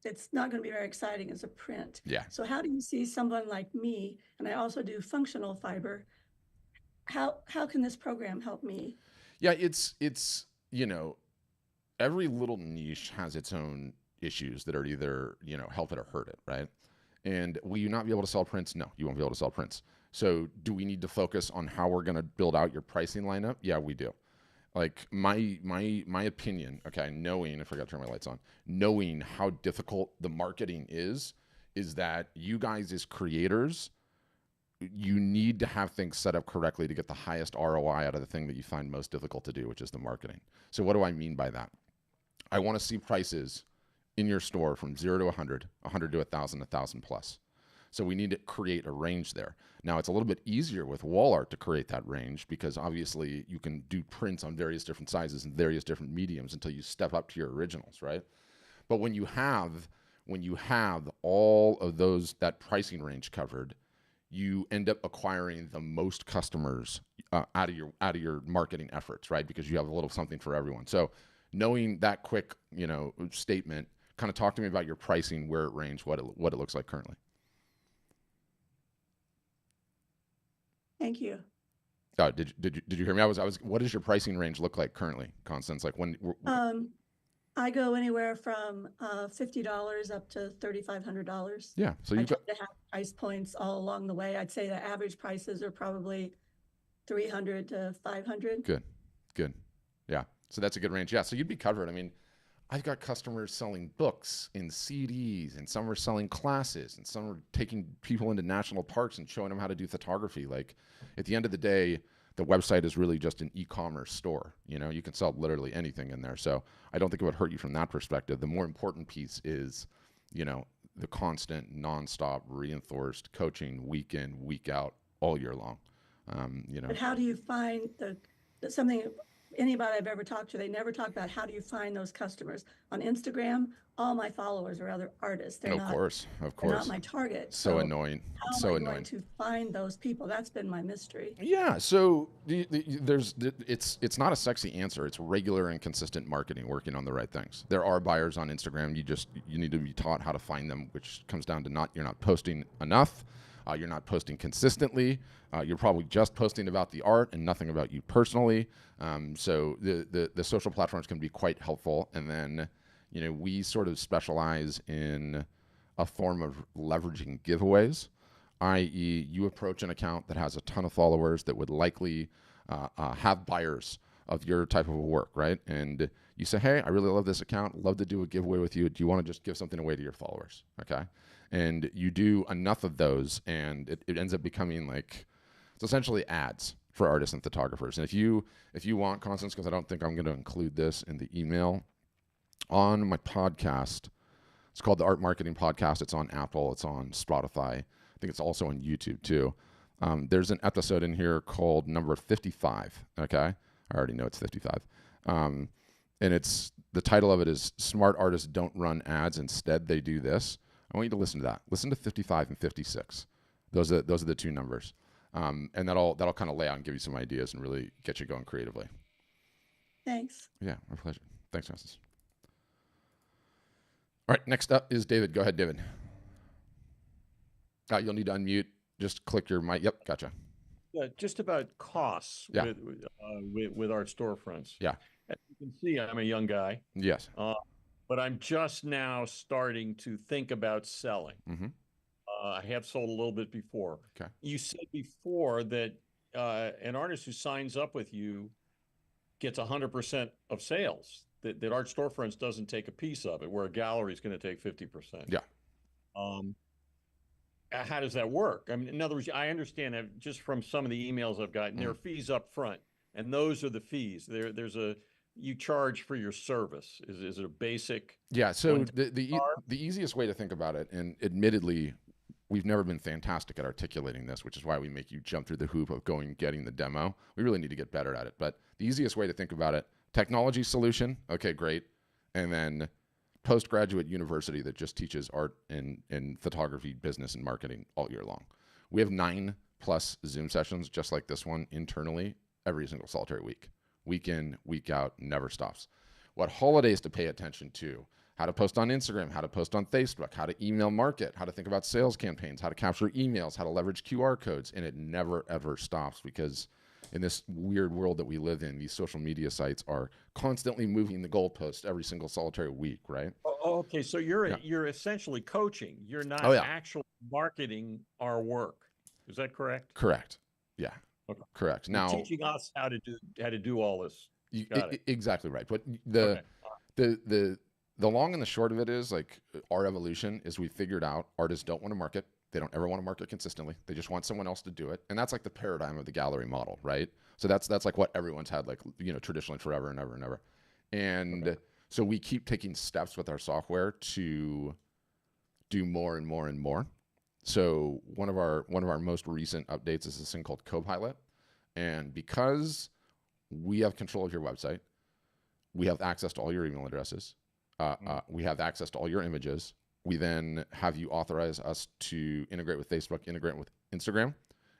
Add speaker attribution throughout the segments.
Speaker 1: it's not going to be very exciting as a print.
Speaker 2: Yeah.
Speaker 1: So how do you see someone like me, and I also do functional fiber, how can this program help me?
Speaker 2: Yeah, it's every little niche has its own issues that are either, help it or hurt it, right? And will you not be able to sell prints? No, you won't be able to sell prints. So do we need to focus on how we're going to build out your pricing lineup? Yeah, we do. Like my opinion, okay, knowing, I forgot to turn my lights on, knowing how difficult the marketing is that you guys as creators, you need to have things set up correctly to get the highest ROI out of the thing that you find most difficult to do, which is the marketing. So what do I mean by that? I want to see prices in your store from 0 to 100, 100 to 1,000, 1,000 plus. So we need to create a range there. Now it's a little bit easier with wall art to create that range because obviously you can do prints on various different sizes and various different mediums until you step up to your originals, right? But when you have all of those that pricing range covered, you end up acquiring the most customers out of your marketing efforts, right? Because you have a little something for everyone. So knowing that quick, statement, kind of talk to me about your pricing, where it range, what it looks like currently.
Speaker 1: Thank you.
Speaker 2: Oh, did you hear me? I was. What does your pricing range look like currently, Constance? Like when?
Speaker 1: Um, I go anywhere from $50 up to $3,500.
Speaker 2: Yeah. So
Speaker 1: I
Speaker 2: you've
Speaker 1: try
Speaker 2: got
Speaker 1: to have price points all along the way. I'd say the average prices are probably 300 to 500.
Speaker 2: good, good. Yeah. So that's a good range. Yeah. So you'd be covered. I mean, I've got customers selling books and CDs, and some are selling classes, and some are taking people into national parks and showing them how to do photography. Like, at the end of the day, the website is really just an e-commerce store. You can sell literally anything in there. So I don't think it would hurt you from that perspective. The more important piece is, you know, the constant, nonstop, reinforced coaching, week in, week out, all year long. Um, you
Speaker 1: But
Speaker 2: know,
Speaker 1: how do you find something, anybody I've ever talked to, they never talk about how do you find those customers. On Instagram, all my followers are other artists.
Speaker 2: of course, of
Speaker 1: They're not
Speaker 2: course.
Speaker 1: my target.
Speaker 2: So
Speaker 1: So
Speaker 2: annoying.
Speaker 1: how am
Speaker 2: So
Speaker 1: I going
Speaker 2: annoying.
Speaker 1: to find those people? That's been my mystery.
Speaker 2: Yeah, so it's not a sexy answer. It's regular and consistent marketing, working on the right things. There are buyers on Instagram. You need to be taught how to find them, which comes down to you're not posting enough, you're not posting consistently, you're probably just posting about the art and nothing about you personally. So the social platforms can be quite helpful, and then we sort of specialize in a form of leveraging giveaways, i.e., you approach an account that has a ton of followers that would likely have buyers of your type of work, right? And you say, hey, I really love this account, love to do a giveaway with you. Do you want to just give something away to your followers? Okay. And you do enough of those, and it ends up becoming like it's essentially ads for artists and photographers. And if you want, Constance, because I don't think I'm going to include this in the email on my podcast, it's called the Art Marketing Podcast. It's on Apple. It's on Spotify. I think it's also on YouTube too. There's an episode in here called number 55. Okay, I already know it's 55. Um, and it's the title of it is "Smart Artists Don't Run Ads. Instead, They Do This." I want you to listen to that. Listen to 55 and 56. Those are the two numbers, and that'll kind of lay out and give you some ideas and really get you going creatively.
Speaker 1: Thanks.
Speaker 2: Yeah, my pleasure. Thanks, Justice. All right, next up is David. Go ahead, David. You'll need to unmute. Just click your mic. Yep, gotcha.
Speaker 3: Yeah, just about costs
Speaker 2: Yeah,
Speaker 3: with our storefronts.
Speaker 2: yeah,
Speaker 3: As you can see, I'm a young guy,
Speaker 2: yes.
Speaker 3: uh, but I'm just now starting to think about selling.
Speaker 2: Mm-hmm.
Speaker 3: I have sold a little bit before.
Speaker 2: Okay.
Speaker 3: You said before that an artist who signs up with you gets 100% of sales. That Art Storefronts doesn't take a piece of it, where a gallery is going to take 50%.
Speaker 2: Yeah.
Speaker 3: Um, how does that work? I mean, in other words, I understand that just from some of the emails I've gotten, there
Speaker 2: Mm.
Speaker 3: are fees up front, and those are the fees. There's a you charge for your service. Is it a basic
Speaker 2: Yeah. So
Speaker 3: one
Speaker 2: the easiest way to think about it, and admittedly, we've never been fantastic at articulating this, which is why we make you jump through the hoop of going and getting the demo. We really need to get better at it. But the easiest way to think about it, technology solution, okay, great. And then postgraduate university that just teaches art and photography, business, and marketing all year long. We have 9+ Zoom sessions just like this one internally every single solitary week. Week in, week out, never stops. What holidays to pay attention to? how to post on Instagram, how to post on Facebook, how to email market, how to think about sales campaigns, how to capture emails, how to leverage QR codes. And it never, ever stops, because in this weird world that we live in, these social media sites are constantly moving the goalpost every single solitary week, right?
Speaker 3: Okay, so you're
Speaker 2: Yeah.
Speaker 3: you're essentially coaching. You're not
Speaker 2: Oh, yeah.
Speaker 3: actually marketing our work. Is that correct?
Speaker 2: Correct. Yeah.
Speaker 3: Okay.
Speaker 2: Correct.
Speaker 3: You're
Speaker 2: Now,
Speaker 3: teaching us how to do all this. Got it.
Speaker 2: exactly right. But
Speaker 3: Okay.
Speaker 2: the long and the short of it is, like, our evolution is we figured out artists don't want to market. They don't ever want to market consistently. They just want someone else to do it. And that's like the paradigm of the gallery model, right? So that's like what everyone's had, like, traditionally forever and ever and ever. And
Speaker 3: Okay.
Speaker 2: so we keep taking steps with our software to do more and more and more. So one of our most recent updates is this thing called Copilot. And because we have control of your website, we have access to all your email addresses, we have access to all your images. We then have you authorize us to integrate with Facebook, integrate with Instagram,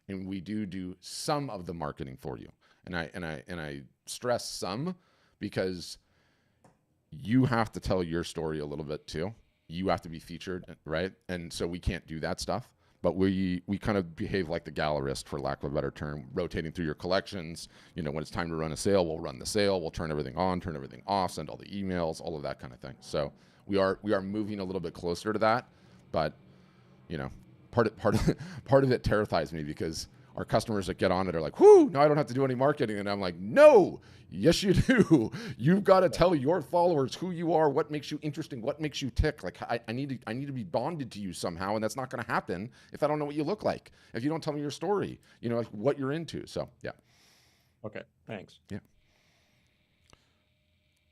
Speaker 2: and we do some of the marketing for you. And I stress some, because you have to tell your story a little bit too. You have to be featured, right? And so we can't do that stuff. But we kind of behave like the gallerist, for lack of a better term, rotating through your collections. When it's time to run a sale, we'll run the sale. We'll turn everything on, turn everything off, send all the emails, all of that kind of thing. So we are moving a little bit closer to that. But part of it terrifies me, because our customers that get on it are like, "Whoo! Now I don't have to do any marketing." And I'm like, "No, yes you do. You've got to tell your followers who you are, what makes you interesting, what makes you tick. Like, I need to be bonded to you somehow, and that's not going to happen if I don't know what you look like. If you don't tell me your story, like what you're into." So yeah.
Speaker 3: Okay. Thanks.
Speaker 2: Yeah.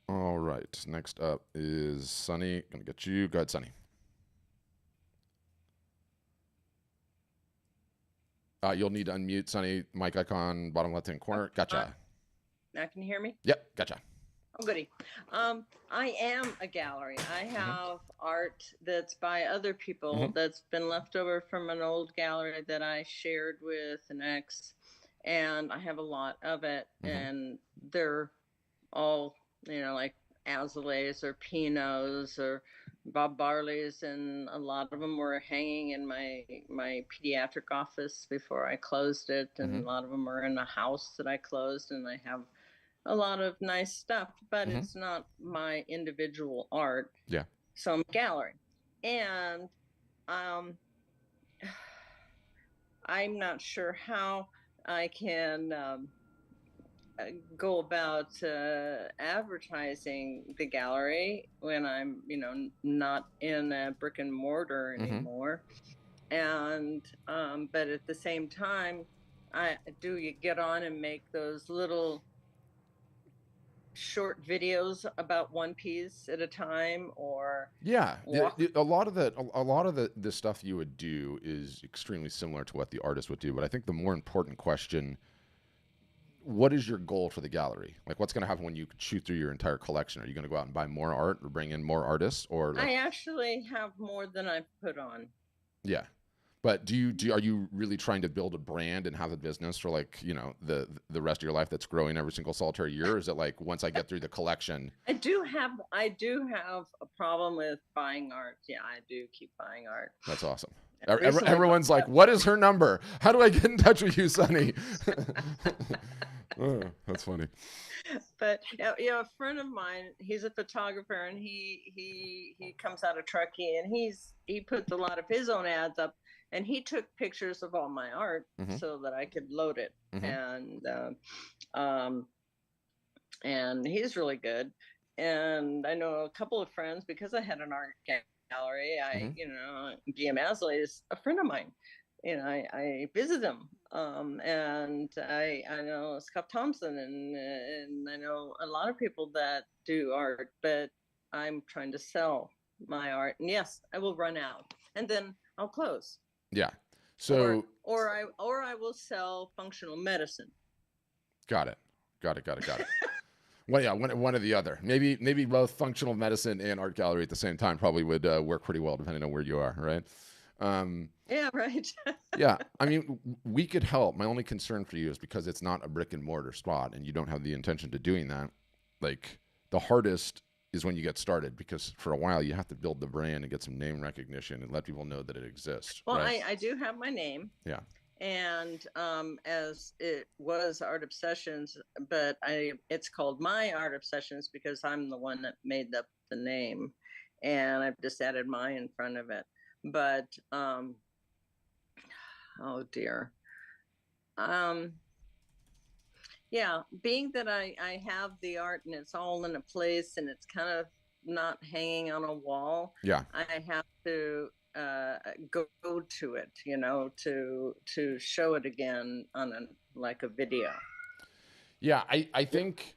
Speaker 2: All right. Next up is Sunny. Gonna get you. Go ahead, Sunny. You'll need to unmute, Sunny. Mic icon, bottom left-hand corner. Gotcha.
Speaker 4: Now can you hear me?
Speaker 2: Yep, gotcha.
Speaker 4: Oh, goody. I am a gallery. I have art that's by other people that's been left over from an old gallery that I shared with an ex, and I have a lot of it, and they're all, like Azules or Pinots or Bob Barley's, and a lot of them were hanging in my pediatric office before I closed it, and a lot of them are in a house that I closed, and I have a lot of nice stuff, but it's not my individual art.
Speaker 2: Yeah.
Speaker 4: So I'm a gallery, and I'm not sure how I can go about advertising the gallery when I'm, not in a brick and mortar anymore. And but at the same time, you get on and make those little short videos about one piece at a time, or
Speaker 2: yeah, a lot of the stuff you would do is extremely similar to what the artist would do. But I think the more important question, what is your goal for the gallery? Like, what's going to happen when you shoot through your entire collection? Are you going to go out and buy more art or bring in more artists? Or
Speaker 4: I actually have more than I've put on.
Speaker 2: Yeah. But are you really trying to build a brand and have a business for, like, the rest of your life that's growing every single solitary year? Or is it like, once I get through the collection?
Speaker 4: I do have a problem with buying art. Yeah, I do keep buying art.
Speaker 2: That's awesome. Everyone's like, "What is her number? How do I get in touch with you, Sunny?" Oh, that's funny.
Speaker 4: But a friend of mine, he's a photographer, and he comes out of Truckee, and he puts a lot of his own ads up, and he took pictures of all my art so that I could load it, and he's really good. And I know a couple of friends, because I had an art gallery. GM Asley is a friend of mine. I visit him, and I know Scott Thompson, and I know a lot of people that do art, but I'm trying to sell my art, and yes, I will run out, and then I'll close.
Speaker 2: Yeah. So
Speaker 4: or I will sell functional medicine. Got it.
Speaker 2: Well, yeah, one or the other. Maybe both functional medicine and art gallery at the same time probably would work pretty well, depending on where you are, right?
Speaker 4: Yeah, right.
Speaker 2: Yeah, I mean, we could help. My only concern for you is because it's not a brick and mortar spot, and you don't have the intention to doing that. Like, the hardest is when you get started, because for a while you have to build the brand and get some name recognition and let people know that it exists.
Speaker 4: Well,
Speaker 2: right?
Speaker 4: I do have my name.
Speaker 2: Yeah.
Speaker 4: And as it was Art Obsessions, but it's called My Art Obsessions because I'm the one that made up the name, and I've just added my in front of it. But oh dear. Yeah, being that I have the art and it's all in a place and it's kind of not hanging on a wall,
Speaker 2: Yeah.
Speaker 4: I have to go to it, to show it again on like a video.
Speaker 2: Yeah, I think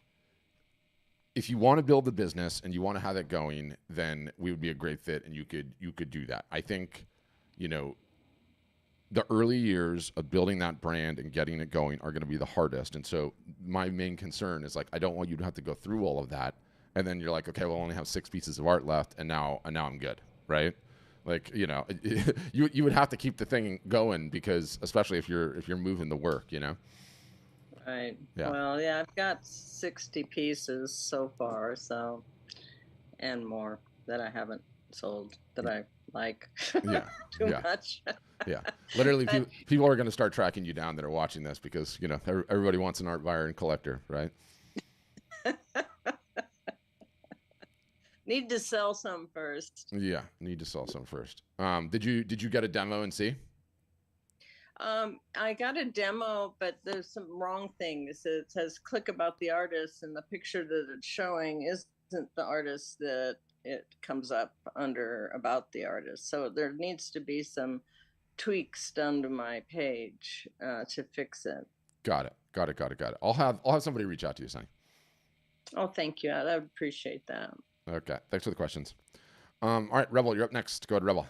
Speaker 2: if you want to build the business and you want to have it going, then we would be a great fit, and you could do that. I think, the early years of building that brand and getting it going are going to be the hardest. And so my main concern is, like, I don't want you to have to go through all of that, and then you're like, okay, well, I only have 6 pieces of art left, and now I'm good, right? Like, you would have to keep the thing going, because especially if you're moving the work,
Speaker 4: Right.
Speaker 2: Yeah.
Speaker 4: Well, yeah, I've got 60 pieces so far, so, and more that I haven't sold that I like
Speaker 2: Yeah.
Speaker 4: too
Speaker 2: Yeah.
Speaker 4: much.
Speaker 2: Yeah, literally, people are going to start tracking you down that are watching this, because everybody wants an art buyer and collector, right?
Speaker 4: Need to sell some first.
Speaker 2: Yeah, need to sell some first. Did you get a demo and see?
Speaker 4: I got a demo, but there's some wrong things. It says click about the artist, and the picture that it's showing isn't the artist that it comes up under about the artist. So there needs to be some tweaks done to my page to fix it.
Speaker 2: Got it. I'll have somebody reach out to you, Sonny.
Speaker 4: Oh, thank you. I would appreciate that.
Speaker 2: Okay, thanks for the questions. All right, Rebel, you're up next. Go ahead, Rebel.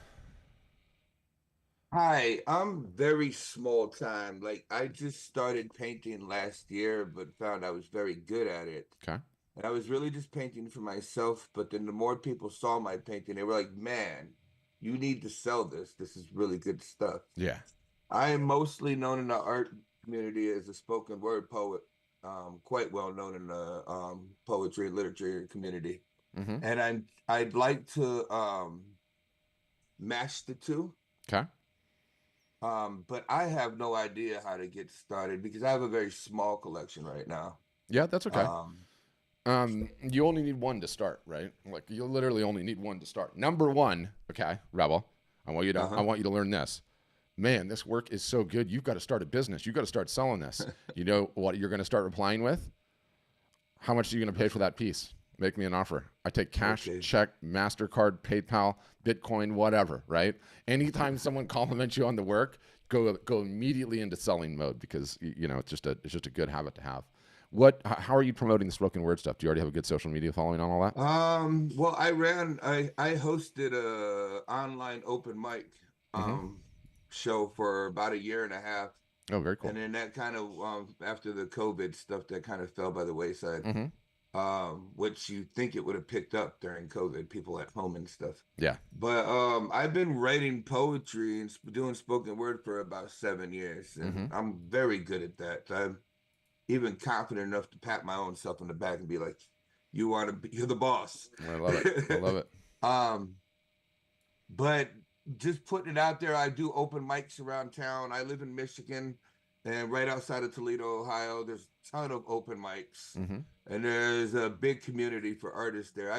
Speaker 5: Hi, I'm very small time. Like, I just started painting last year, but found I was very good at it.
Speaker 2: Okay.
Speaker 5: And I was really just painting for myself. But then the more people saw my painting, they were like, man, you need to sell this. This is really good stuff.
Speaker 2: Yeah.
Speaker 5: I am mostly known in the art community as a spoken word poet, quite well known in the poetry and literature community.
Speaker 2: Mm-hmm.
Speaker 5: And I'd like to match the two.
Speaker 2: Okay.
Speaker 5: But I have no idea how to get started because I have a very small collection right now.
Speaker 2: Yeah, that's okay. You only need one to start, right? Like, you literally only need one to start. Number one, okay, Rebel, I want you to learn this. Man, this work is so good. You've got to start a business. You've got to start selling this. You know what you're going to start replying with? How much are you going to pay for that piece? Make me an offer. I take cash, check, MasterCard, PayPal, Bitcoin, whatever, right? Anytime someone compliments you on the work, go immediately into selling mode, because it's just a good habit to have. How are you promoting the spoken word stuff? Do you already have a good social media following on all that?
Speaker 5: Well, I hosted a online open mic show for about a year and a half.
Speaker 2: Oh, very cool.
Speaker 5: And then that kind of after the COVID stuff, that kind of fell by the wayside.
Speaker 2: Mm-hmm.
Speaker 5: Which you think it would have picked up during COVID, people at home and stuff.
Speaker 2: Yeah.
Speaker 5: But I've been writing poetry and doing spoken word for about 7 years, and I'm very good at that. I'm even confident enough to pat my own self on the back and be like, you're the boss.
Speaker 2: I love it. I love it.
Speaker 5: But just putting it out there, I do open mics around town. I live in Michigan, and right outside of Toledo, Ohio, there's a ton of open mics.
Speaker 2: Mm-hmm.
Speaker 5: And there's a big community for artists there.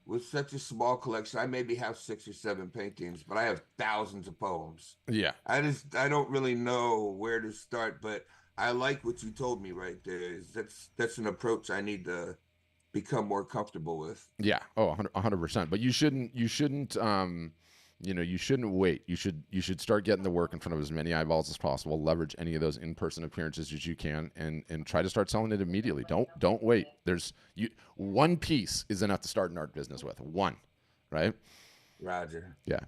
Speaker 5: With such a small collection, I maybe have 6 or 7 paintings, but I have thousands of poems.
Speaker 2: Yeah.
Speaker 5: I don't really know where to start, but I like what you told me right there. That's an approach I need to become more comfortable with.
Speaker 2: Yeah. Oh, 100%. But you shouldn't you shouldn't wait. You should start getting the work in front of as many eyeballs as possible. Leverage any of those in-person appearances as you can, and try to start selling it immediately. Don't wait. One piece is enough to start an art business with. One, right?
Speaker 5: Roger.
Speaker 2: Yeah.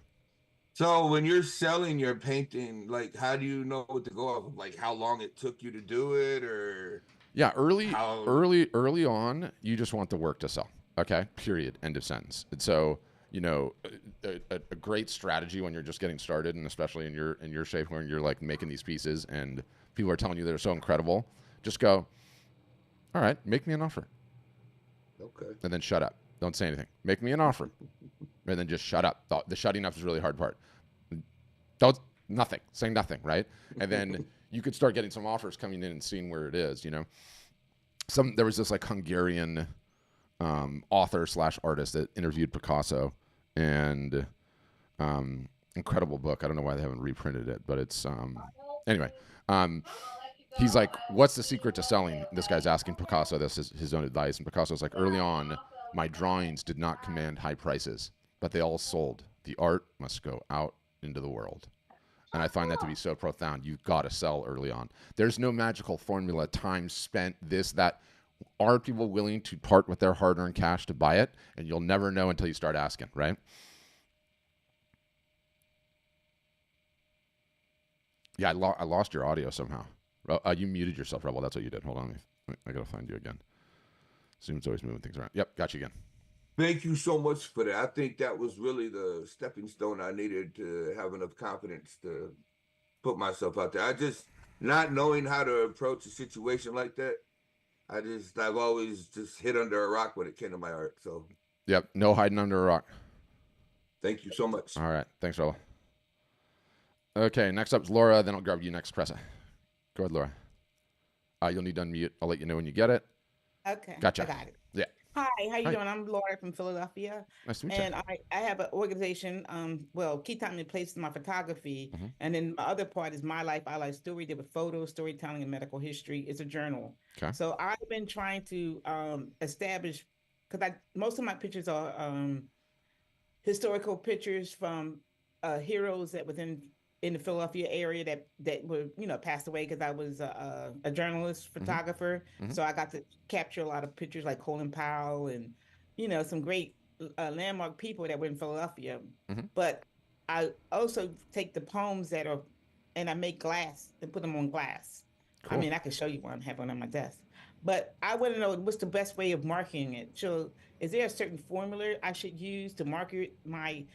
Speaker 5: So when you're selling your painting, like, how do you know what to go off of? Like, how long it took you to do it, or?
Speaker 2: Yeah, early on, you just want the work to sell. Okay. Period. End of sentence. And so, a great strategy when you're just getting started, and especially in your shape when you're like making these pieces and people are telling you they're so incredible, just go, all right, make me an offer.
Speaker 5: Okay.
Speaker 2: and then shut up. Don't say anything. Make me an offer, and then just shut up. The shutting up is the really hard part. Don't nothing. Say nothing, right? And then you could start getting some offers coming in and seeing where it is. You know, there was this like Hungarian author / artist that interviewed Picasso, and incredible book. I don't know why they haven't reprinted it, but it's anyway. He's like, what's the secret to selling? This guy's asking Picasso this is his own advice, and Picasso's like, early on, my drawings did not command high prices, but they all sold. The art must go out into the world. And I find that to be so profound. You've got to sell early on. There's no magical formula, time spent, this, that. Are people willing to part with their hard-earned cash to buy it? And you'll never know until you start asking, right? Yeah, I lost your audio somehow. You muted yourself, Rebel. That's what you did. Hold on. I got to find you again. Zoom's always moving things around. Yep, got you again.
Speaker 5: Thank you so much for that. I think that was really the stepping stone I needed to have enough confidence to put myself out there. I just, not knowing how to approach a situation like that, I've always just hid under a rock when it came to my art. So,
Speaker 2: yep, no hiding under a rock.
Speaker 5: Thank you so much.
Speaker 2: All right, thanks, Rebel. Okay, next up is Laura. Then I'll grab you next, Cressa. Go ahead, Laura. You'll need to unmute. I'll let you know when you get it.
Speaker 6: Okay.
Speaker 2: Gotcha.
Speaker 6: I got it.
Speaker 2: Yeah.
Speaker 6: Hi, how you
Speaker 2: Hi.
Speaker 6: doing? I'm Laura from Philadelphia.
Speaker 2: Nice to meet you.
Speaker 6: And I have an organization, Key Time and Place in my photography.
Speaker 2: Mhm.
Speaker 6: And then my other part is My Life, Our Life Story, did with photos, storytelling, and medical history. It's a journal.
Speaker 2: Okay.
Speaker 6: So I've been trying to establish, because most of my pictures are historical pictures from heroes that within in the Philadelphia area that were, passed away, because I was a journalist, photographer.
Speaker 2: Mhm.
Speaker 6: So I got to capture a lot of pictures like Colin Powell and, some great landmark people that were in Philadelphia.
Speaker 2: Mhm.
Speaker 6: But I also take the poems and I make glass and put them on glass.
Speaker 2: Cool.
Speaker 6: I mean, I can show you one, I have one on my desk. But I want to know, what's the best way of marketing it? So is there a certain formula I should use to market my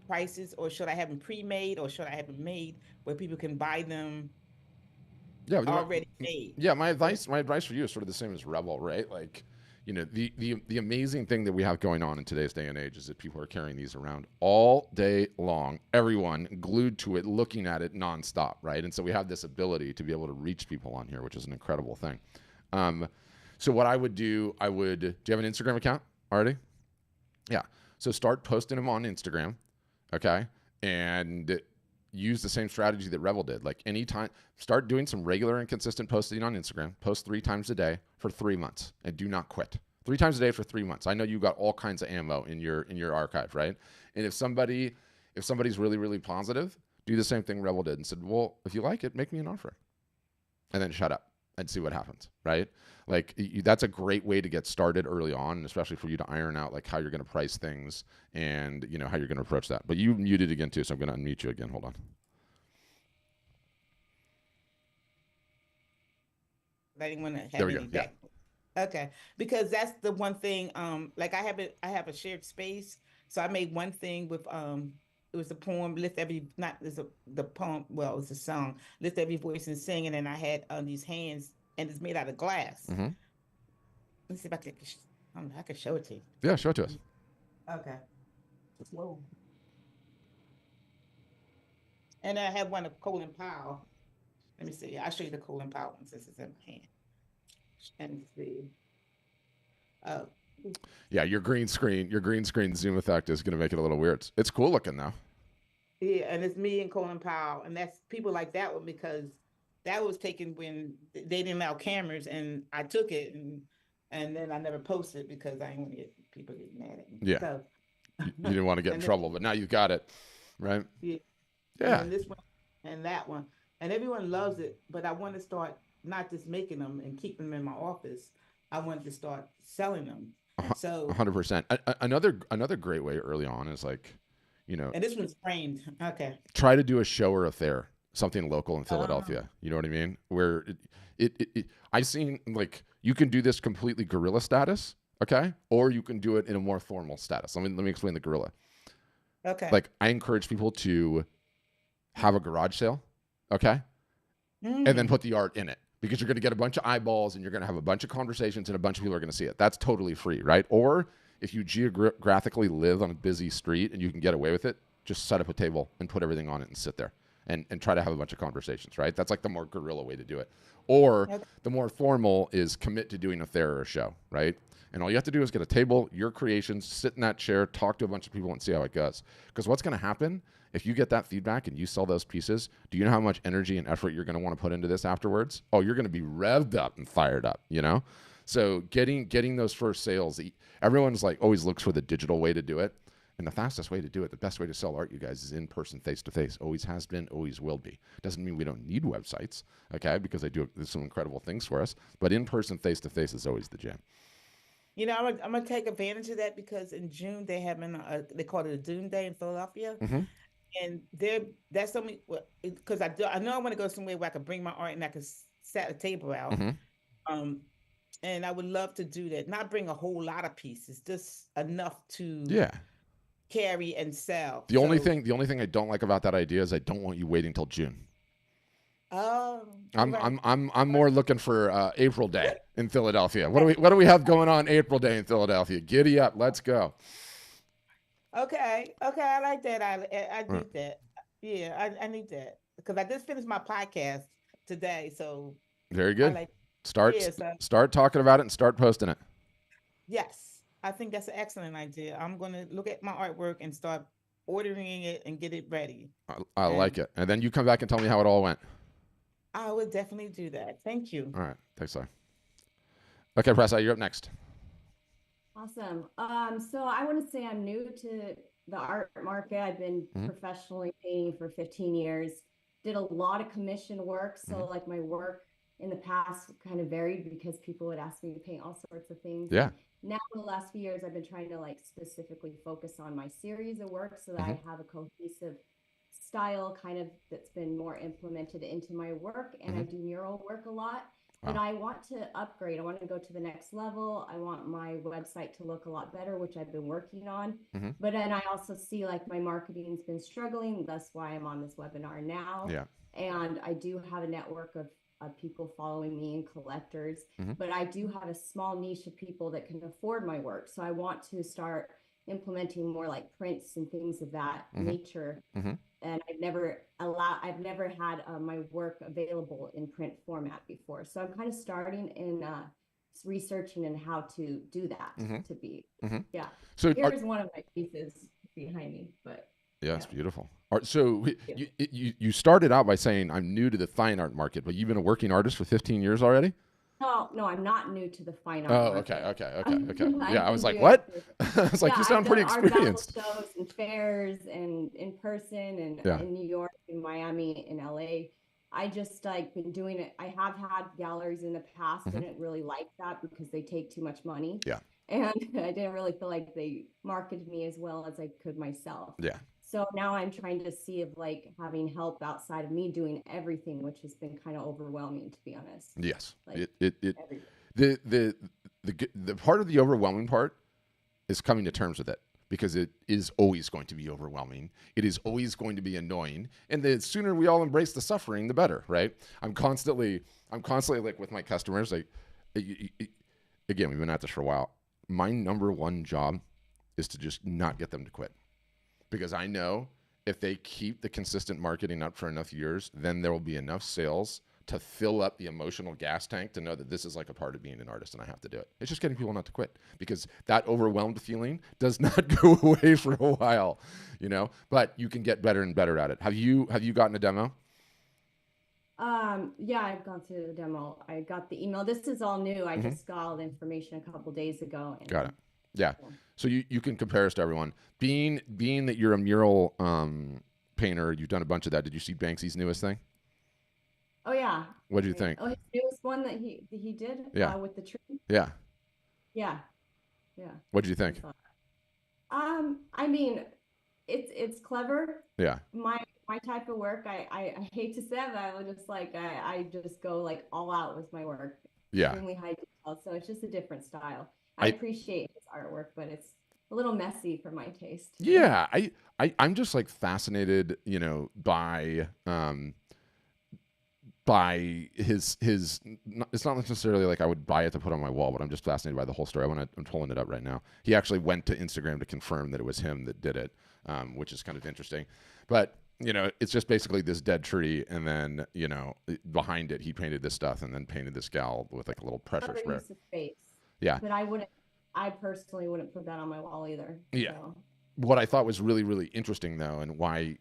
Speaker 6: prices, or should I have them pre-made, or should I have them made where people can buy them already made?
Speaker 2: Yeah, my advice for you is sort of the same as Rebel, right? Like, the amazing thing that we have going on in today's day and age is that people are carrying these around all day long, everyone glued to it, looking at it nonstop, right? And so we have this ability to be able to reach people on here, which is an incredible thing. So what I would do, do you have an Instagram account already? Yeah. So start posting them on Instagram. Okay. And use the same strategy that Rebel did. Like anytime, start doing some regular and consistent posting on Instagram. Post 3 times a day for 3 months and do not quit. 3 times a day for 3 months. I know you've got all kinds of ammo in your archive, right? And if somebody's really, really positive, do the same thing Rebel did and said, well, if you like it, make me an offer. And then shut up and see what happens, right? Like that's a great way to get started early on, and especially for you to iron out like how you're going to price things and how you're going to approach that. But you muted again too, so I'm going to unmute you again. Hold on.
Speaker 6: Anyone that
Speaker 2: There we
Speaker 6: have
Speaker 2: go.
Speaker 6: any back. Okay, because that's the one thing. Like I have a shared space, so I made one thing with it was a poem, lift every, not is the poem, well, it's a song, lift every voice and sing, and then I had these hands, and it's made out of glass.
Speaker 2: Mm-hmm.
Speaker 6: Let's see if I can show it to you.
Speaker 2: Yeah, show it to us.
Speaker 6: Okay. Whoa. And I have one of Colin Powell. Let me see. I'll show you the Colin Powell one since it's in my hand. And see.
Speaker 2: Yeah, your green screen zoom effect is going to make it a little weird. It's cool looking though.
Speaker 6: Yeah, and it's me and Colin Powell, and that's people like that one because that was taken when they didn't allow cameras, and I took it, and then I never posted because I didn't want to get people getting mad at me.
Speaker 2: Yeah.
Speaker 6: So,
Speaker 2: You didn't want to get in trouble, but now you've got it, right?
Speaker 6: Yeah.
Speaker 2: Yeah.
Speaker 6: And this one and that one, and everyone loves it, but I want to start not just making them and keeping them in my office. I wanted to start selling them. So
Speaker 2: 100%. Another great way early on is like,
Speaker 6: and this one's framed. Okay.
Speaker 2: try to do a show or a fair, something local in Philadelphia. You know what I mean? Where I've seen like you can do this completely guerrilla status, okay, or you can do it in a more formal status. Let me explain the guerrilla.
Speaker 6: Okay.
Speaker 2: Like I encourage people to have a garage sale, okay, and then put the art in it. because you're going to get a bunch of eyeballs and you're going to have a bunch of conversations and a bunch of people are going to see it. That's totally free, right? Or if you geographically live on a busy street and you can get away with it, just set up a table and put everything on it and sit there and try to have a bunch of conversations, right? That's like the more guerrilla way to do it. Or the more formal is commit to doing a fair or a show, right? And all you have to do is get a table, your creations, sit in that chair, talk to a bunch of people and see how it goes. Because what's going to happen if you get that feedback and you sell those pieces, do you know how much energy and effort you're going to want to put into this afterwards? Oh, you're going to be revved up and fired up, you know? So getting those first sales, everyone's like always looks for the digital way to do it. And the fastest way to do it, the best way to sell art, you guys, is in person, face to face. Always has been, always will be. Doesn't mean we don't need websites, okay? Because they do some incredible things for us. But in person, face to face is always the jam.
Speaker 6: You know, I'm gonna take advantage of that because in June they have they call it a Doom Day in Philadelphia, and that's something because I know I want to go somewhere where I can bring my art and I can set a table out. And I would love to do that. Not bring a whole lot of pieces, just enough to carry and sell.
Speaker 2: The only thing I don't like about that idea is I don't want you waiting till June.
Speaker 6: Oh,
Speaker 2: I'm more looking for April Day in Philadelphia. What do we have going on April Day in Philadelphia? Giddy up, let's go.
Speaker 6: Okay, I like that. I need that. Yeah, I need that because I just finished my podcast today. So
Speaker 2: very good. Start talking about it and start posting it.
Speaker 6: Yes, I think that's an excellent idea. I'm going to look at my artwork and start ordering it and get it ready.
Speaker 2: I like it. And then you come back and tell me how it all went.
Speaker 6: I would definitely do that. Thank you.
Speaker 2: All right. Thanks, sir. Okay, Pressa, you're up next.
Speaker 7: Awesome. So I want to say I'm new to the art market. I've been professionally painting for 15 years. Did a lot of commission work. So like my work in the past kind of varied because people would ask me to paint all sorts of things.
Speaker 2: Yeah.
Speaker 7: Now in the last few years, I've been trying to like specifically focus on my series of work so that I have a cohesive style kind of that's been more implemented into my work. And I do mural work a lot. But I want to upgrade. I want to go to the next level. I want my website to look a lot better, which I've been working on. But then I also see like my marketing's been struggling. That's why I'm on this webinar now.
Speaker 2: Yeah.
Speaker 7: And I do have a network of people following me and collectors, but I do have a small niche of people that can afford my work. So I want to start implementing more like prints and things of that nature. And I've never had my work available in print format before. So I'm kind of starting in researching and how to do that to be. Yeah.
Speaker 2: So
Speaker 7: here's one of my pieces behind me, but.
Speaker 2: Yeah, it's beautiful. So you started out by saying I'm new to the fine art market, but you've been a working artist for 15 years already?
Speaker 7: No, I'm not new to the fine art.
Speaker 2: Oh,
Speaker 7: market.
Speaker 2: Okay. Yeah, I was like, what? I was like, you sound pretty experienced.
Speaker 7: Art shows and fairs and in person and in New York, in Miami, in LA. I just like been doing it. I have had galleries in the past. Didn't really like that because they take too much money. Yeah. And I didn't really feel like they marketed me as well as I could myself. Yeah. So now I'm trying to see if like having help outside of me doing everything, which has been kind of overwhelming, to be honest.
Speaker 2: Yes. Like, the part of the overwhelming part is coming to terms with it, because it is always going to be overwhelming. It is always going to be annoying. And the sooner we all embrace the suffering, the better, right? I'm constantly like with my customers, like, again, we've been at this for a while. My number one job is to just not get them to quit. Because I know if they keep the consistent marketing up for enough years, then there will be enough sales to fill up the emotional gas tank to know that this is like a part of being an artist and I have to do it. It's just getting people not to quit, because that overwhelmed feeling does not go away for a while, you know, but you can get better and better at it. Have you gotten a demo?
Speaker 7: Yeah, I've gone through the demo. I got the email. This is all new. I just got all the information a couple days ago.
Speaker 2: Got it. Yeah. So you can compare us to everyone. Being that you're a mural painter, you've done a bunch of that. Did you see Banksy's newest thing?
Speaker 7: Oh yeah.
Speaker 2: What did you think?
Speaker 7: Oh, his newest one that he did.
Speaker 2: Yeah.
Speaker 7: With the tree.
Speaker 2: Yeah.
Speaker 7: Yeah.
Speaker 2: What did you think?
Speaker 7: I mean, it's clever.
Speaker 2: Yeah.
Speaker 7: My type of work. I hate to say that, I would just like I just go like all out with my work.
Speaker 2: Yeah.
Speaker 7: Extremely high detail. So it's just a different style. I appreciate his artwork, but it's a little messy for my taste.
Speaker 2: Yeah, I'm just like fascinated, you know, by by his it's not necessarily like I would buy it to put on my wall, but I'm just fascinated by the whole story. I'm pulling it up right now. He actually went to Instagram to confirm that it was him that did it, which is kind of interesting. But it's just basically this dead tree, and then behind it he painted this stuff, and then painted this gal with like a little pressure
Speaker 7: Other
Speaker 2: spray.
Speaker 7: use of space.
Speaker 2: Yeah.
Speaker 7: But I personally wouldn't put that on my wall either.
Speaker 2: Yeah.
Speaker 7: So.
Speaker 2: What I thought was really, really interesting, though, and why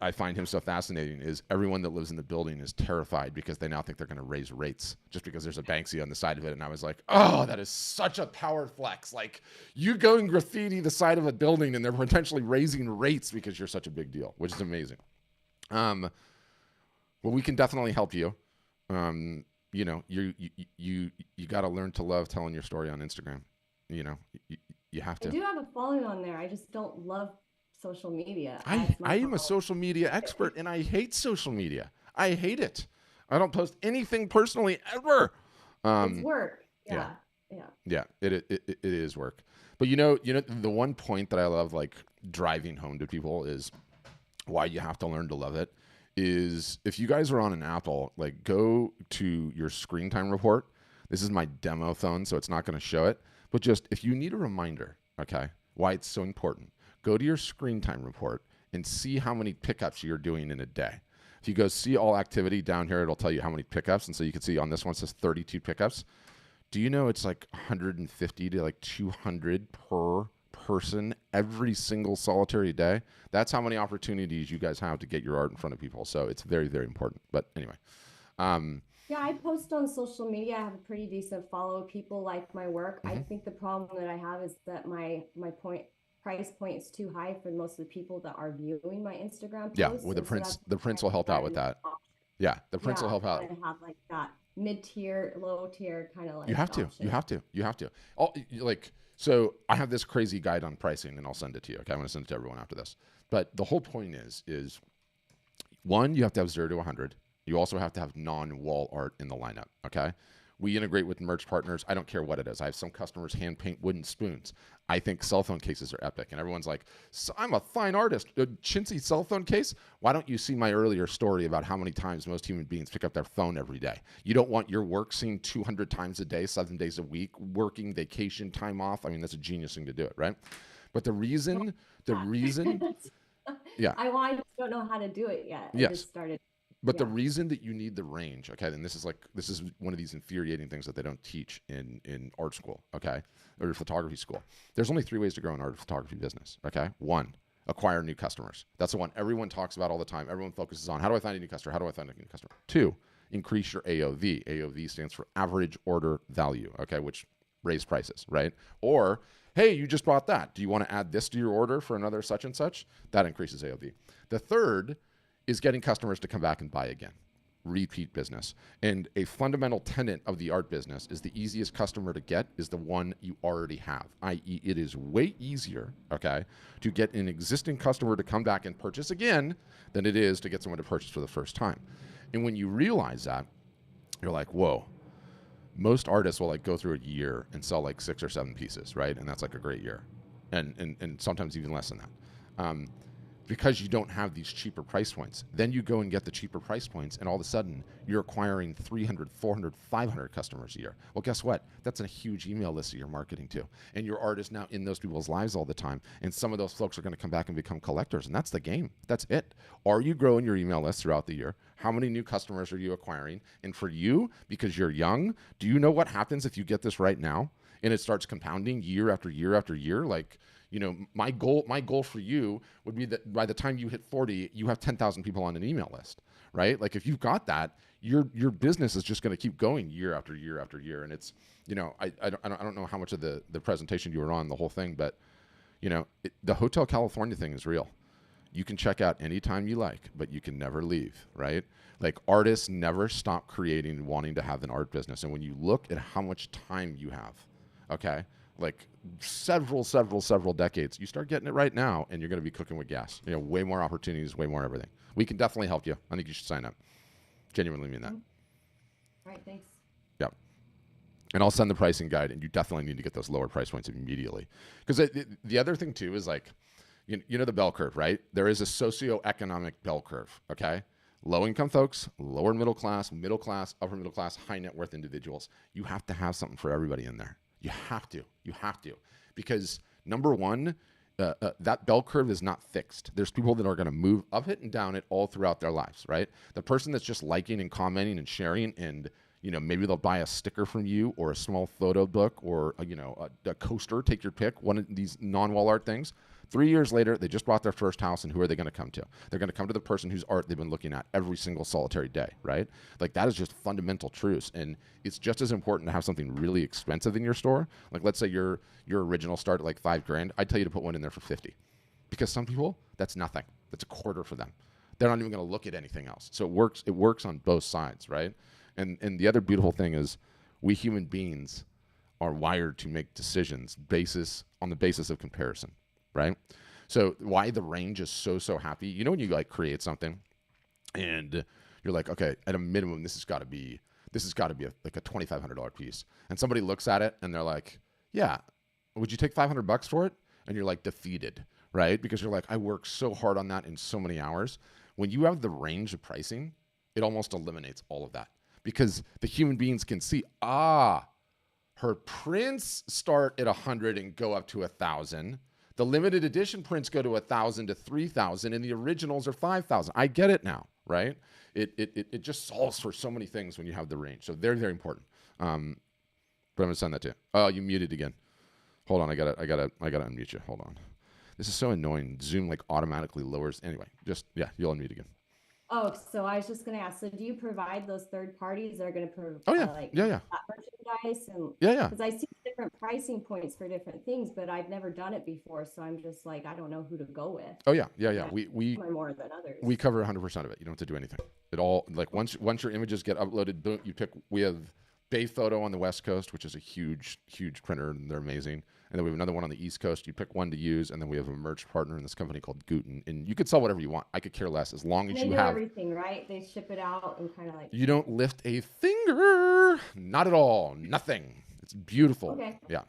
Speaker 2: I find him so fascinating is everyone that lives in the building is terrified because they now think they're going to raise rates just because there's a Banksy on the side of it. And I was like, oh, that is such a power flex. Like, you go and graffiti the side of a building and they're potentially raising rates because you're such a big deal, which is amazing. Well, we can definitely help you. You got to learn to love telling your story on Instagram. You have to.
Speaker 7: I do have a following on there. I just don't love social media.
Speaker 2: I am a social media expert, and I hate social media. I hate it. I don't post anything personally ever.
Speaker 7: It's work.
Speaker 2: Yeah.
Speaker 7: Yeah.
Speaker 2: It is work. But the one point that I love, like, driving home to people is why you have to learn to love it is if you guys are on an Apple, like, go to your screen time report. This is my demo phone, so it's not going to show it. But just if you need a reminder, okay, why it's so important, go to your screen time report and see how many pickups you're doing in a day. If you go see all activity down here, it'll tell you how many pickups. And so you can see on this one, it says 32 pickups. Do you know it's like 150 to like 200 per person every single solitary day? That's how many opportunities you guys have to get your art in front of people. So it's very, very important. But anyway.
Speaker 7: Yeah, I post on social media. I have a pretty decent follow. People like my work. I think the problem that I have is that my price point is too high for most of the people that are viewing my Instagram posts.
Speaker 2: Yeah, well, the prince will help out with that. Yeah, the prince will help out.
Speaker 7: To have like that mid-tier, low-tier kind of like
Speaker 2: You have to. So I have this crazy guide on pricing, and I'll send it to you. Okay, I'm going to send it to everyone after this. But the whole point is one, you have to have 0 to 100. You also have to have non-wall art in the lineup, okay? We integrate with merch partners. I don't care what it is. I have some customers hand paint wooden spoons. I think cell phone cases are epic. And everyone's like, so I'm a fine artist. A chintzy cell phone case? Why don't you see my earlier story about how many times most human beings pick up their phone every day? You don't want your work seen 200 times a day, 7 days a week, working, vacation, time off. I mean, that's a genius thing to do it, right? But the reason, yeah.
Speaker 7: I just don't know how to do it yet.
Speaker 2: Yes.
Speaker 7: I just started.
Speaker 2: But the reason that you need the range, okay, and this is one of these infuriating things that they don't teach in art school, okay, or photography school. There's only 3 ways to grow an art photography business, okay? 1, acquire new customers. That's the one everyone talks about all the time. Everyone focuses on, how do I find a new customer? How do I find a new customer? 2, increase your AOV. AOV stands for average order value, okay, which raise prices, right? Or, hey, you just bought that. Do you want to add this to your order for another such and such? That increases AOV. The third is getting customers to come back and buy again. Repeat business. And a fundamental tenet of the art business is the easiest customer to get is the one you already have, i.e. it is way easier, okay, to get an existing customer to come back and purchase again than it is to get someone to purchase for the first time. And when you realize that, you're like, whoa, most artists will like go through a year and sell like 6 or 7 pieces, right? And that's like a great year. And sometimes even less than that. Because you don't have these cheaper price points. Then you go and get the cheaper price points, and all of a sudden, you're acquiring 300, 400, 500 customers a year. Well, guess what? That's a huge email list that you're marketing to. And your art is now in those people's lives all the time. And some of those folks are going to come back and become collectors, and that's the game. That's it. Are you growing your email list throughout the year? How many new customers are you acquiring? And for you, because you're young, do you know what happens if you get this right now? And it starts compounding year after year after year? Like, you know, my goal for you would be that by the time you hit 40, you have 10,000 people on an email list, right? Like if you've got that, your business is just going to keep going year after year after year. And it's, you know, I don't know how much of the presentation you were on, the whole thing, but you know, the Hotel California thing is real. You can check out anytime you like, but you can never leave, right? Like artists never stop creating and wanting to have an art business. And when you look at how much time you have, okay, like several decades, you start getting it right now and you're going to be cooking with gas. You know, way more opportunities, way more everything. We can definitely help you. I think you should sign up. Genuinely mean that.
Speaker 7: All right, thanks.
Speaker 2: Yeah. And I'll send the pricing guide, and you definitely need to get those lower price points immediately. Because the other thing too is like, you know the bell curve, right? There is a socioeconomic bell curve, okay? Low income folks, lower middle class, upper middle class, high net worth individuals. You have to have something for everybody in there. You have to. Because number one, that bell curve is not fixed. There's people that are going to move up it and down it all throughout their lives, right? The person that's just liking and commenting and sharing, and maybe they'll buy a sticker from you or a small photo book or a coaster, take your pick, one of these non-wall art things. 3 years later, they just bought their first house, and who are they going to come to? They're going to come to the person whose art they've been looking at every single solitary day, right? Like, that is just fundamental truths, and it's just as important to have something really expensive in your store. Like, let's say your original start at like $5,000. I'd tell you to put one in there for 50, because some people, that's nothing. That's a quarter for them. They're not even going to look at anything else. So it works on both sides, right? And the other beautiful thing is, we human beings are wired to make decisions on the basis of comparison. Right? So why the range is so happy. When you like create something and you're like, okay, at a minimum, this has got to be like a $2,500 piece. And somebody looks at it and they're like, yeah, would you take $500 for it? And you're like defeated, right? Because you're like, I worked so hard on that in so many hours. When you have the range of pricing, it almost eliminates all of that, because the human beings can see, her prints start at 100 and go up to 1,000. The limited edition prints go to 1,000 to 3,000, and the originals are 5,000. I get it now, right? It just solves for so many things when you have the range. So very, very important. But I'm gonna send that to you. Oh, you muted again. Hold on, I gotta unmute you. Hold on. This is so annoying. Zoom like automatically lowers. Anyway, you'll unmute again.
Speaker 7: Oh, so I was just going to ask, so do you provide those third parties that are going to provide
Speaker 2: yeah.
Speaker 7: merchandise? And
Speaker 2: yeah.
Speaker 7: Because I see different pricing points for different things, but I've never done it before. So I'm just like, I don't know who to go with.
Speaker 2: Oh yeah. We
Speaker 7: more than others.
Speaker 2: We cover 100% of it. You don't have to do anything. It all, like, once your images get uploaded, boom, you pick. We have Bay Photo on the West Coast, which is a huge printer, and they're amazing. And then we have another one on the East Coast. You pick one to use, and then we have a merch partner in this company called Guten. And you could sell whatever you want. I could care less, as long as
Speaker 7: they
Speaker 2: you
Speaker 7: do
Speaker 2: have
Speaker 7: everything, right? They ship it out and kind of like.
Speaker 2: You don't lift a finger. Not at all. Nothing. It's beautiful.
Speaker 7: Okay.
Speaker 2: Yeah.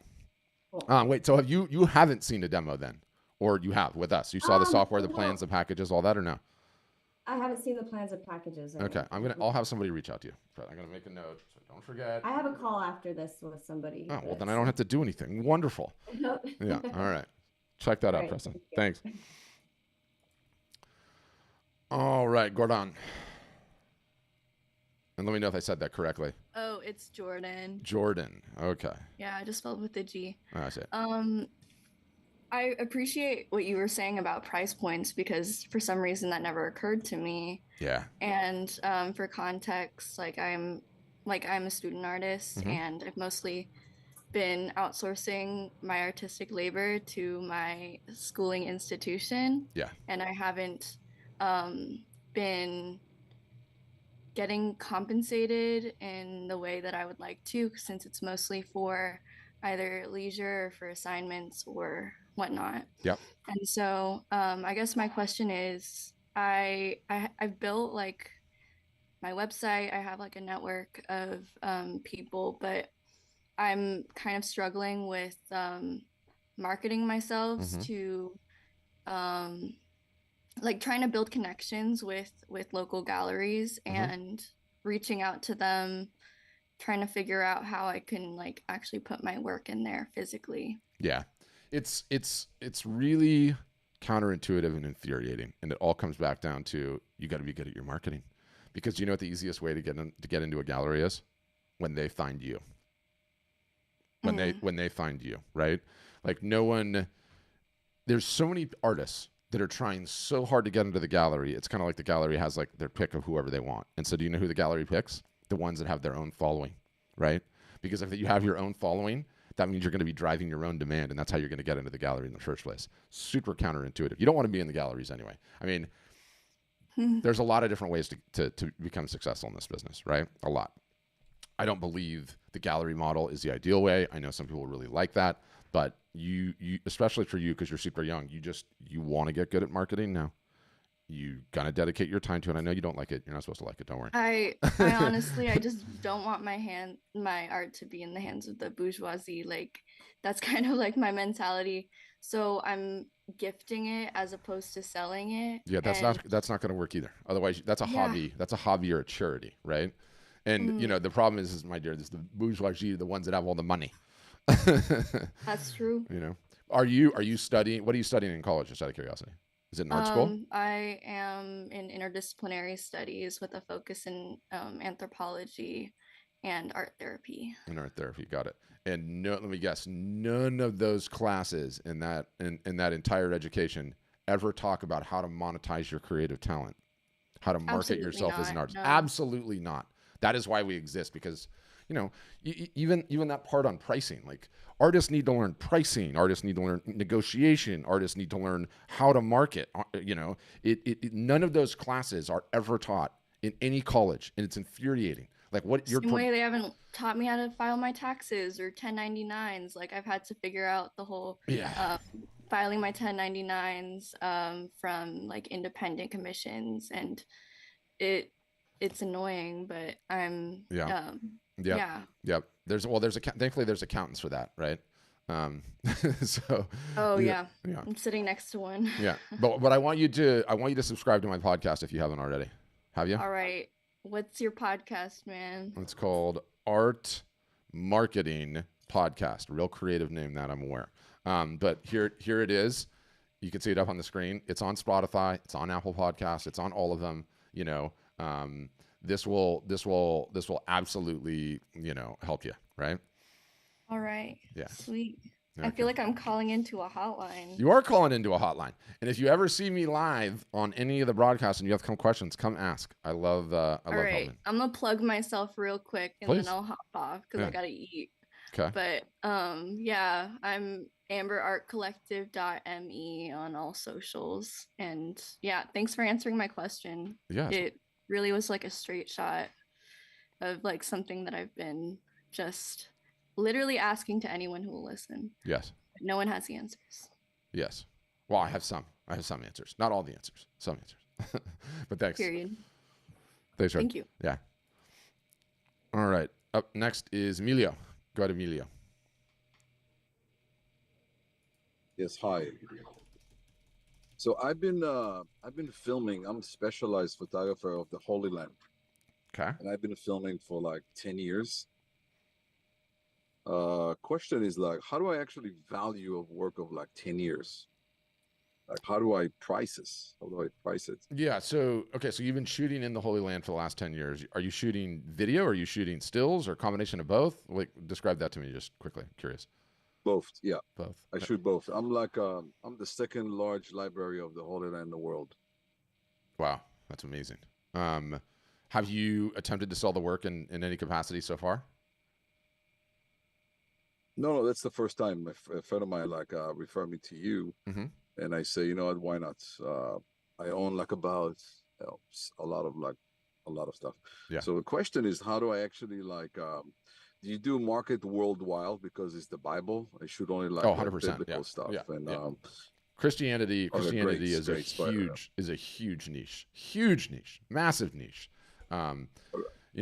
Speaker 7: Cool.
Speaker 2: Wait. So you haven't seen a demo then, or you have with us? You saw the software, the plans, the packages, all that, or no?
Speaker 7: I haven't seen the plans or packages.
Speaker 2: Okay. I'll have somebody reach out to you. I'm gonna make a note, so don't forget.
Speaker 7: I have a call after this with somebody.
Speaker 2: Oh, well, then I don't have to do anything. Wonderful. Yeah. All right. Check that out,
Speaker 7: Right,
Speaker 2: Preston.
Speaker 7: thank
Speaker 2: Thanks. All right, Gordon. And let me know if I said that correctly.
Speaker 8: Oh, it's Jordan.
Speaker 2: Jordan. Okay.
Speaker 8: Yeah, I just spelled with the G.
Speaker 2: Oh, I see it.
Speaker 8: I appreciate what you were saying about price points, because for some reason that never occurred to me.
Speaker 2: Yeah.
Speaker 8: And for context, I'm a student artist, and I've mostly been outsourcing my artistic labor to my schooling institution.
Speaker 2: Yeah.
Speaker 8: And I haven't been getting compensated in the way that I would like to, since it's mostly for either leisure or for assignments or whatnot.
Speaker 2: Yep.
Speaker 8: And so I guess my question is, I've built like my website. I have like a network of people, but I'm kind of struggling with marketing myself to like trying to build connections with local galleries and reaching out to them, trying to figure out how I can like actually put my work in there physically.
Speaker 2: Yeah. It's really counterintuitive and infuriating, and it all comes back down to, you got to be good at your marketing, because you know what the easiest way to get into a gallery is? When they find you. When they find you, right? Like, there's so many artists that are trying so hard to get into the gallery. It's kind of like the gallery has like their pick of whoever they want. And so do you know who the gallery picks? The ones that have their own following, right? Because if you have your own following, that means you're going to be driving your own demand, and that's how you're going to get into the gallery in the first place. Super counterintuitive. You don't want to be in the galleries anyway. I mean, there's a lot of different ways to become successful in this business, right? A lot. I don't believe the gallery model is the ideal way. I know some people really like that, but you especially for you, because you're super young, you want to get good at marketing now. You gotta dedicate your time to it. I know you don't like it. You're not supposed to like it. Don't worry.
Speaker 8: I honestly, I just don't want my art to be in the hands of the bourgeoisie. Like, that's kind of like my mentality. So I'm gifting it as opposed to selling it.
Speaker 2: Yeah, that's
Speaker 8: And
Speaker 2: not going to work either. Otherwise, that's a
Speaker 8: yeah,
Speaker 2: hobby. That's a hobby or a charity, right? And you
Speaker 8: mm,
Speaker 2: know, the problem is my dear, this the bourgeoisie, the ones that have all the money.
Speaker 8: that's true.
Speaker 2: You know, are you studying? What are you studying in college? Just out of curiosity, is it an art school?
Speaker 8: I am in interdisciplinary studies with a focus in anthropology and art therapy.
Speaker 2: In art therapy, got it. And no, let me guess, none of those classes in that entire education ever talk about how to monetize your creative talent, how to market
Speaker 8: Absolutely
Speaker 2: yourself as an
Speaker 8: not.
Speaker 2: artist.
Speaker 8: No.
Speaker 2: Absolutely not. That is why we exist, because you know, even that part on pricing, like artists need to learn pricing, artists need to learn negotiation, artists need to learn how to market. You know, none of those classes are ever taught in any college, and it's infuriating. Like what you're
Speaker 8: Same way they haven't taught me how to file my taxes or 1099s. Like I've had to figure out the whole
Speaker 2: yeah.
Speaker 8: filing my 1099s from like independent commissions, and it's annoying, but I'm
Speaker 2: Yeah.
Speaker 8: yeah.
Speaker 2: Yep. Thankfully there's accountants for that, right? Um, so
Speaker 8: Oh
Speaker 2: yeah,
Speaker 8: yeah.
Speaker 2: yeah,
Speaker 8: I'm sitting next to one.
Speaker 2: yeah. But I want you to subscribe to my podcast if you haven't already. Have you?
Speaker 8: All right. What's your podcast, man?
Speaker 2: It's called Art Marketing Podcast. Real creative name that, I'm aware. But here it is. You can see it up on the screen. It's on Spotify. It's on Apple Podcasts. It's on all of them. You know, this will absolutely, you know, help you, right?
Speaker 8: All right.
Speaker 2: Yeah.
Speaker 8: Sweet. I
Speaker 2: Okay.
Speaker 8: feel like I'm calling into a hotline.
Speaker 2: You are calling into a hotline. And if you ever see me live on any of the broadcasts and you have some questions, come ask. I love
Speaker 8: All right.
Speaker 2: helping.
Speaker 8: I'm gonna plug myself real quick and
Speaker 2: Please.
Speaker 8: then I'll hop off because
Speaker 2: Yeah.
Speaker 8: I gotta eat.
Speaker 2: Okay.
Speaker 8: But yeah, I'm amberartcollective.me on all socials. And yeah, thanks for answering my question.
Speaker 2: Yes.
Speaker 8: It really was like a straight shot of like something that I've been just literally asking to anyone who will listen.
Speaker 2: Yes.
Speaker 8: But no one has the answers.
Speaker 2: Yes. Well, I have some answers. Not all the answers. Some answers. But thanks.
Speaker 8: Period.
Speaker 2: Thanks, Fred.
Speaker 8: Thank you.
Speaker 2: Yeah. All right. Up next is Emilio. Go ahead, Emilio.
Speaker 9: Yes, hi. So I've been filming. I'm a specialized photographer of the Holy Land,
Speaker 2: Okay.
Speaker 9: and I've been filming for like 10 years. Question is like, how do I actually value a work of like 10 years? Like, how do I price this? How do I price it?
Speaker 2: Yeah. So you've been shooting in the Holy Land for the last 10 years. Are you shooting video? Or are you shooting stills, or a combination of both? Like, describe that to me just quickly. Curious.
Speaker 9: Both, yeah.
Speaker 2: Both.
Speaker 9: I shoot both. I'm like, I'm the second large library of the Holy Land in the world.
Speaker 2: Wow, that's amazing. Have you attempted to sell the work in any capacity so far?
Speaker 9: No, that's the first time. A friend of mine like referred me to you,
Speaker 2: Mhm.
Speaker 9: and I say, you know what, why not? I own like about a lot of stuff.
Speaker 2: Yeah.
Speaker 9: So the question is, how do I actually like? Do you do market worldwide because it's the Bible? I shoot only like
Speaker 2: 100%.
Speaker 9: biblical
Speaker 2: Yeah.
Speaker 9: stuff,
Speaker 2: Yeah.
Speaker 9: and
Speaker 2: Yeah. Christianity
Speaker 9: great
Speaker 2: is a
Speaker 9: spider.
Speaker 2: huge niche, massive niche. You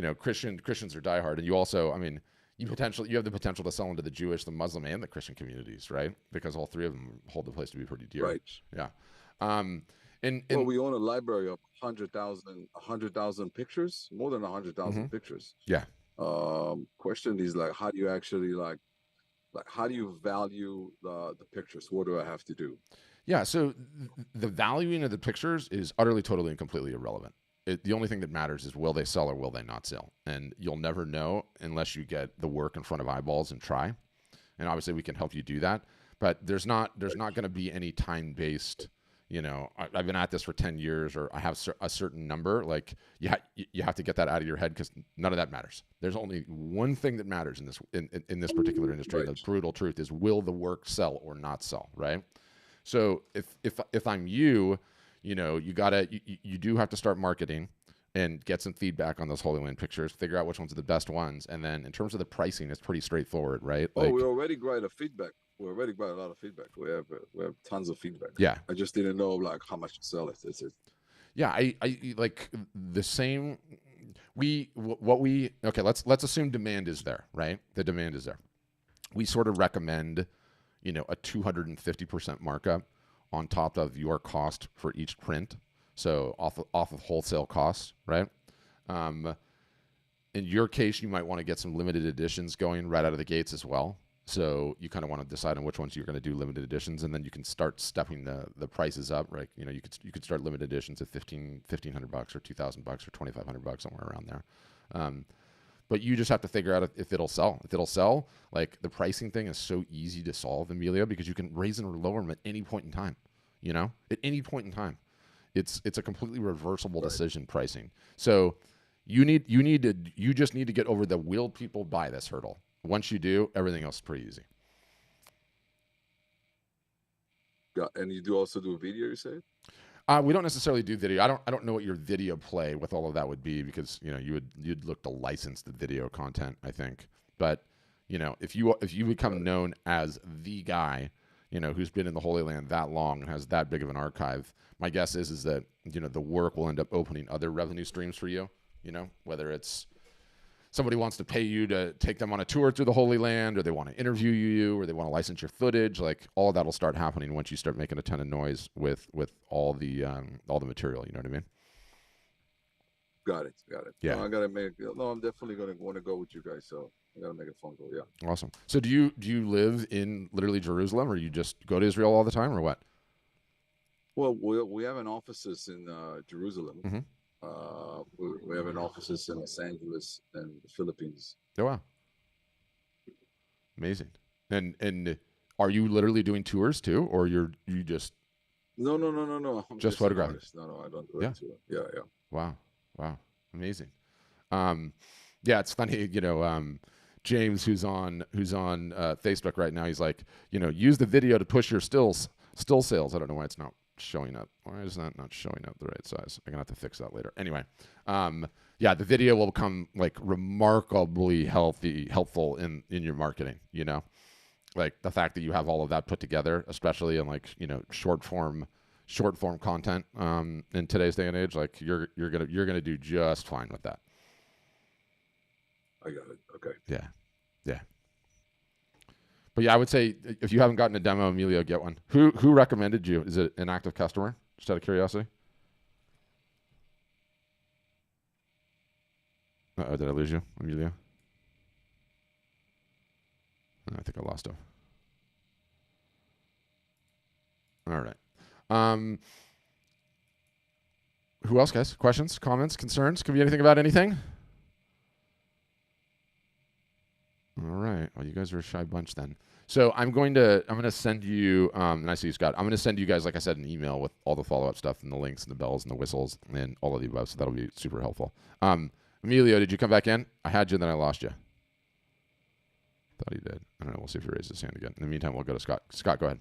Speaker 2: know, Christians are diehard, and you also, I mean, you have the potential to sell into the Jewish, the Muslim, and the Christian communities, right? Because all three of them hold the place to be pretty dear.
Speaker 9: Right.
Speaker 2: Yeah. And
Speaker 9: Well, we own a library of 100,000 pictures, more than 100,000 pictures.
Speaker 2: yeah.
Speaker 9: Question is like, how do you actually like how do you value the pictures? What do I have to do?
Speaker 2: Yeah, so the valuing of the pictures is utterly, totally, and completely irrelevant. The only thing that matters is will they sell or will they not sell? And you'll never know unless you get the work in front of eyeballs and try. And obviously we can help you do that. But there's not going to be any time-based, you know, I've been at this for 10 years or I have a certain number. Like you have to get that out of your head because none of that matters. There's only one thing that matters in this particular industry.
Speaker 9: Right.
Speaker 2: And the brutal truth is, will the work sell or not sell, right? So if I'm you, you know, you do have to start marketing and get some feedback on those Holy Land pictures, figure out which ones are the best ones. And then in terms of the pricing, it's pretty straightforward, right?
Speaker 9: Oh, we already got a feedback. We already got a lot of feedback. We have tons of feedback.
Speaker 2: Yeah.
Speaker 9: I just didn't know like how much to sell it. It's
Speaker 2: Yeah. I like the same. Okay, let's assume demand is there, right? The demand is there. We sort of recommend, you know, a 250% markup on top of your cost for each print. So off of wholesale costs, right? In your case, you might want to get some limited editions going right out of the gates as well. So you kind of want to decide on which ones you're going to do limited editions, and then you can start stepping the prices up, right? You know, you could start limited editions at $1,500 or $2,000 or $2,500, somewhere around there. But you just have to figure out if it'll sell. If it'll sell, like the pricing thing is so easy to solve, Emilio, because you can raise and lower them at any point in time. You know, at any point in time, it's a completely reversible decision pricing. So you just need to get over the will people buy this hurdle. Once you do, everything else is pretty easy.
Speaker 9: Yeah, and you do also do video, you say?
Speaker 2: We don't necessarily do video. I don't know what your video play with all of that would be, because you know you'd look to license the video content, I think. But you know, if you become known as the guy, you know, who's been in the Holy Land that long and has that big of an archive, my guess is that, you know, the work will end up opening other revenue streams for you. You know, whether it's somebody wants to pay you to take them on a tour through the Holy Land, or they want to interview you, or they want to license your footage. Like, all of that will start happening once you start making a ton of noise with all the material. You know what I mean?
Speaker 9: Got it.
Speaker 2: Yeah.
Speaker 9: No, I'm definitely going to want to go with you guys. So I got to make a phone call. Yeah.
Speaker 2: Awesome. So do you live in literally Jerusalem, or you just go to Israel all the time, or what?
Speaker 9: Well, we have an offices in Jerusalem.
Speaker 2: Mm-hmm.
Speaker 9: We have an offices in Los Angeles and the Philippines.
Speaker 2: Oh, wow. Amazing. And are you literally doing tours too, or you just?
Speaker 9: No. I'm
Speaker 2: just photographing.
Speaker 9: No, I don't do it too. Yeah.
Speaker 2: Wow. Amazing. Yeah, it's funny, you know, James, who's on Facebook right now, he's like, you know, use the video to push your still sales. I don't know why it's not showing up. Why is that not showing up the right size? I'm gonna have to fix that later. Anyway, yeah, the video will become like remarkably helpful in your marketing. You know, like the fact that you have all of that put together, especially in, like, you know, short form content in today's day and age, like you're gonna do just fine with that.
Speaker 9: I got it. Okay.
Speaker 2: Yeah. But yeah, I would say if you haven't gotten a demo, Emilio, get one. Who recommended you? Is it an active customer? Just out of curiosity. Uh-oh, did I lose you, Emilio? I think I lost him. All right. Who else, guys? Questions, comments, concerns? Could be anything about anything? All right. Well, you guys are a shy bunch then. So I'm going to send you, and I see you, Scott. I'm going to send you guys, like I said, an email with all the follow-up stuff and the links and the bells and the whistles and all of the above. So that'll be super helpful. Emilio, did you come back in? I had you, and then I lost you. Thought he did. I don't know. We'll see if he raises his hand again. In the meantime, we'll go to Scott. Scott, go ahead.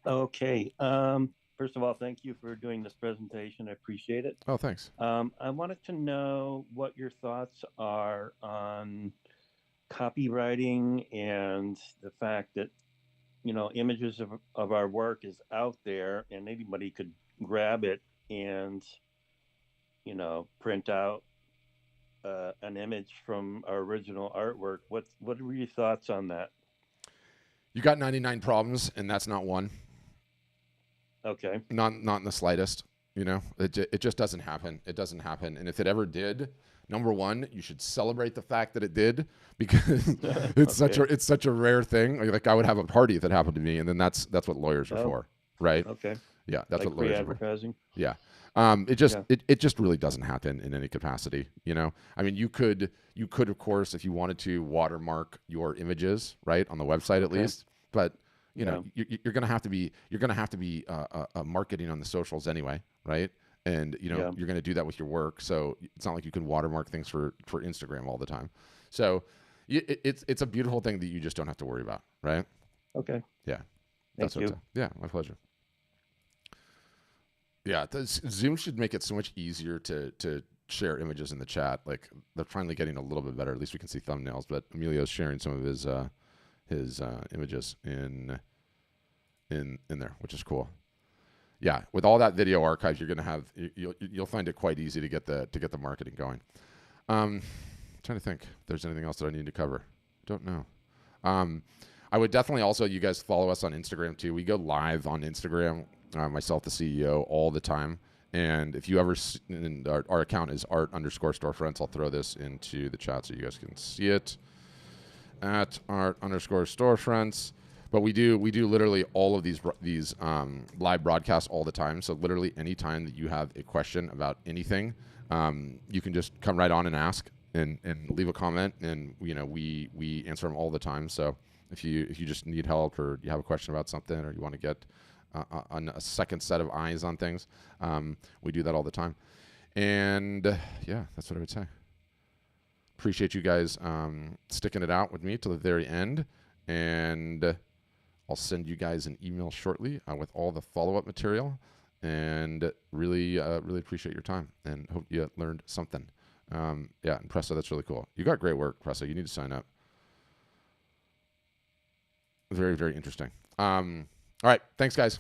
Speaker 10: Okay. First of all, thank you for doing this presentation. I appreciate it.
Speaker 2: Oh, thanks.
Speaker 10: I wanted to know what your thoughts are on copywriting and the fact that, you know, images of our work is out there and anybody could grab it and, you know, print out an image from our original artwork. What are your thoughts on that?
Speaker 2: You got 99 problems, and that's not one.
Speaker 10: Okay.
Speaker 2: Not in the slightest. You know, it just doesn't happen. It doesn't happen. And if it ever did, number one, you should celebrate the fact that it did, because it's
Speaker 10: Okay.
Speaker 2: such a rare thing. Like I would have a party if it happened to me, and then that's what lawyers are
Speaker 10: Oh.
Speaker 2: for, right?
Speaker 10: Okay.
Speaker 2: Yeah, that's
Speaker 10: Like
Speaker 2: what lawyers
Speaker 10: free
Speaker 2: are for.
Speaker 10: advertising.
Speaker 2: Yeah.
Speaker 10: Yeah.
Speaker 2: It just really doesn't happen in any capacity, you know? I mean, you could of course, if you wanted to, watermark your images, right, on the website at
Speaker 10: Okay.
Speaker 2: least, but you know, you're going to have to be marketing on the socials anyway, right? And you know,
Speaker 10: Yeah.
Speaker 2: you're going to do that with your work, so it's not like you can watermark things for Instagram all the time. So it's a beautiful thing that you just don't have to worry about, right?
Speaker 10: Okay.
Speaker 2: Yeah.
Speaker 10: Thank you.
Speaker 2: Yeah, my pleasure. Yeah, Zoom should make it so much easier to share images in the chat. Like, they're finally getting a little bit better. At least we can see thumbnails. But Emilio's sharing some of his images in there, which is cool. Yeah, with all that video archive, you're gonna have you'll find it quite easy to get the marketing going. Trying to think if there's anything else that I need to cover. Don't know. I would definitely also, you guys follow us on Instagram too. We go live on Instagram, myself, the CEO, all the time. And if you ever, and our account is art_storefronts. I'll throw this into the chat so you guys can see it at art_storefronts. But we do literally all of these live broadcasts all the time. So literally anytime that you have a question about anything, you can just come right on and ask and leave a comment, and we answer them all the time. So if you just need help or you have a question about something or you want to get a second set of eyes on things, we do that all the time. And yeah, that's what I would say. Appreciate you guys sticking it out with me till the very end, and I'll send you guys an email shortly with all the follow-up material. And really appreciate your time and hope you learned something. Yeah, and Pressa, that's really cool. You got great work, Pressa. You need to sign up. Very, very interesting. All right, thanks, guys.